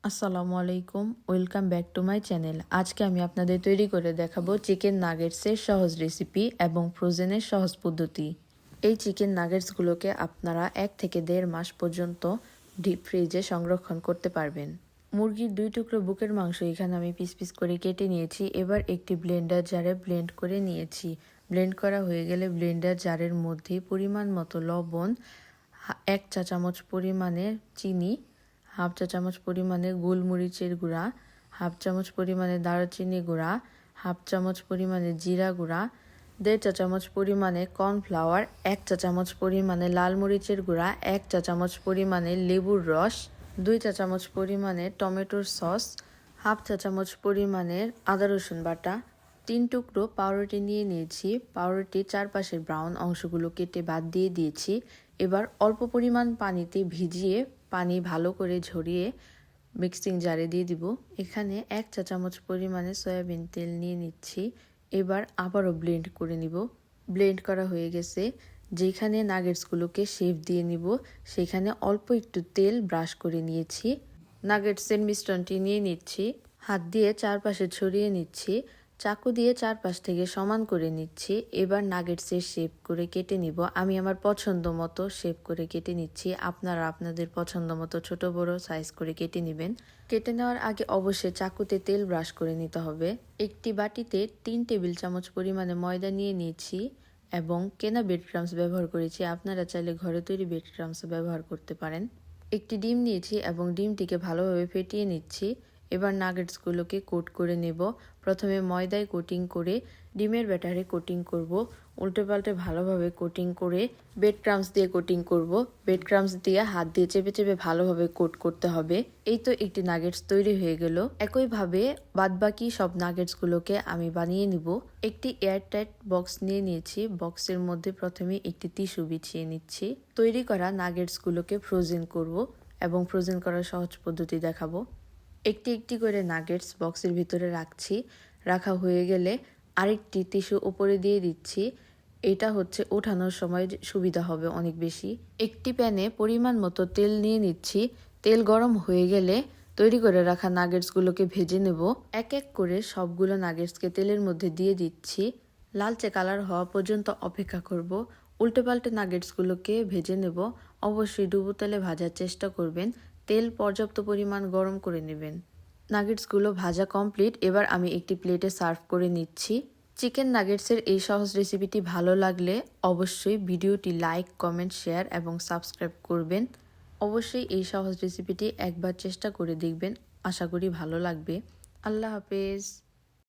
আসসালামু আলাইকুম, welcome back to my channel. আজকে আমি আপনাদের তৈরি করে দেখাবো চিকেন নাগেটসের সহজ রেসিপি এবং ফ্রোজেনের সহজ পদ্ধতি। এই চিকেন নাগেটসগুলোকে আপনারা 1 থেকে 1.5 মাস পর্যন্ত ডিপ ফ্রিজে সংরক্ষণ করতে পারবেন। মুরগির 2 টুকরো বুকের মাংস এখানে আমি পিস পিস করে কেটে নিয়েছি। এবার একটি ব্লেন্ডার জারে ব্লেন্ড করে নিয়েছি। ব্লেন্ড করা হয়ে গেলে ব্লেন্ডার জারের মধ্যে পরিমাণ মতো লবণ, 1 চা চামচ পরিমাণে চিনি, হাফ চা চামচ পরিমাণে গোলমরিচের গুঁড়া, হাফ চামচ পরিমাণে দারুচিনি গুঁড়া, হাফ চামচ পরিমাণে জিরা গুঁড়া, 1.5 চা চামচ পরিমাণে কর্নফ্লাওয়ার, 1 চা চামচ পরিমাণে লাল মরিচের গুঁড়া, 1 চা চামচ পরিমাণে লেবুর রস, 2 চা চামচ পরিমাণে টমেটোর সস, হাফ চা চামচ পরিমাণে আদা রসুন বাটা, 3 টুকরো পাউরুটি নিয়ে নিয়েছি। পাউরুটির চারপাশের ব্রাউন অংশগুলো কেটে বাদ দিয়ে দিয়েছি। এবার অল্প পরিমাণ পানিতে ভিজিয়ে পানি ভালো করে ঝরিয়ে মিক্সিং জারে দিয়ে দিব। এখানে 1 চা চামচ পরিমাণে সয়াবিন তেল নিয়ে নিচ্ছি। এবার আবারও ব্লেন্ড করে নিব। ব্লেন্ড করা হয়ে গেছে। যেখানে নাগেটসগুলোকে শেপ দিয়ে নিব সেখানে অল্প একটু তেল ব্রাশ করে নিয়েছি। নাগেটসের মিশ্রণটি নিয়ে নিচ্ছি। হাত দিয়ে চারপাশে ছড়িয়ে নিচ্ছি। চাকু দিয়ে চারপাশ থেকে সমান করে নিচ্ছি। এবার নাগেটসের শেপ করে কেটে নিব। আমি আমার পছন্দ মতো শেপ করে কেটে নিচ্ছি। আপনারা আপনাদের পছন্দ মতো ছোট বড় সাইজ করে কেটে নেবেন। কেটে নেওয়ার আগে অবশ্যই চাকুতে তেল ব্রাশ করে নিতে হবে। একটি বাটিতে 3 টেবিল চামচ পরিমাণে ময়দা নিয়ে নিয়েছি এবং কেনা ব্রেড ক্রাম্বস ব্যবহার করেছি। আপনারা চাইলে ঘরে তৈরি ব্রেড ক্রাম্বস ব্যবহার করতে পারেন। একটি ডিম নিয়েছি এবং ডিমটিকে ভালোভাবে ফেটিয়ে নিচ্ছি। এবার নাগেটসগুলোকে কোট করে নেব। প্রথমে ময়দায় কোটিং করে ডিমের ব্যাটারে কোটিং করব। উল্টে পাল্টে ভালোভাবে কোটিং করে ব্রেড ক্রাম্বস দিয়ে কোটিং করব। ব্রেড ক্রাম্বস দিয়ে হাত দিয়ে চেপে চেপে ভালোভাবে কোট করতে হবে। এই তো একটি নাগেটস তৈরি হয়ে গেল। একইভাবে বাদবাকি সব নাগেটসগুলোকে আমি বানিয়ে নিব। একটি এয়ারটাইট বক্স নিয়ে নিয়েছি। বক্সের মধ্যে প্রথমে একটি টিস্যু বিছিয়ে নিচ্ছি। তৈরি করা নাগেটসগুলোকে ফ্রোজেন করব এবং ফ্রোজেন করার সহজ পদ্ধতি দেখাবো। একটি একটি করে নাগেটস বক্সের ভিতরে রাখছি। রাখা হয়ে গেলে আরেকটি টিস্যু উপরে দিয়ে দিচ্ছি। এটা হচ্ছে ওঠানোর সময় সুবিধা হবে অনেক বেশি। একটি প্যানে পরিমাণ মতো তেল নিয়ে নিচ্ছি। তেল গরম হয়ে গেলে তৈরি করে রাখা নাগেটসগুলোকে ভেজে নেব। এক এক করে সবগুলো নাগেটসকে তেলের মধ্যে দিয়ে দিচ্ছি। লালচে কালার হওয়া পর্যন্ত অপেক্ষা করব। উল্টে পাল্টে নাগেটসগুলোকে ভেজে নেব। অবশ্যই ডুবো তেলে ভাজার চেষ্টা করবেন। তেল পর্যাপ্ত পরিমাণ গরম করে নেবেন। নাগেটসগুলো ভাজা কমপ্লিট। এবার আমি একটি প্লেটে সার্ভ করে নিচ্ছি। চিকেন নাগেটসের এই সহজ রেসিপিটি ভালো লাগলে অবশ্যই ভিডিওটি লাইক, কমেন্ট, শেয়ার এবং সাবস্ক্রাইব করবেন। অবশ্যই এই সহজ রেসিপিটি একবার চেষ্টা করে দেখবেন। আশা করি ভালো লাগবে। আল্লাহ হাফেজ।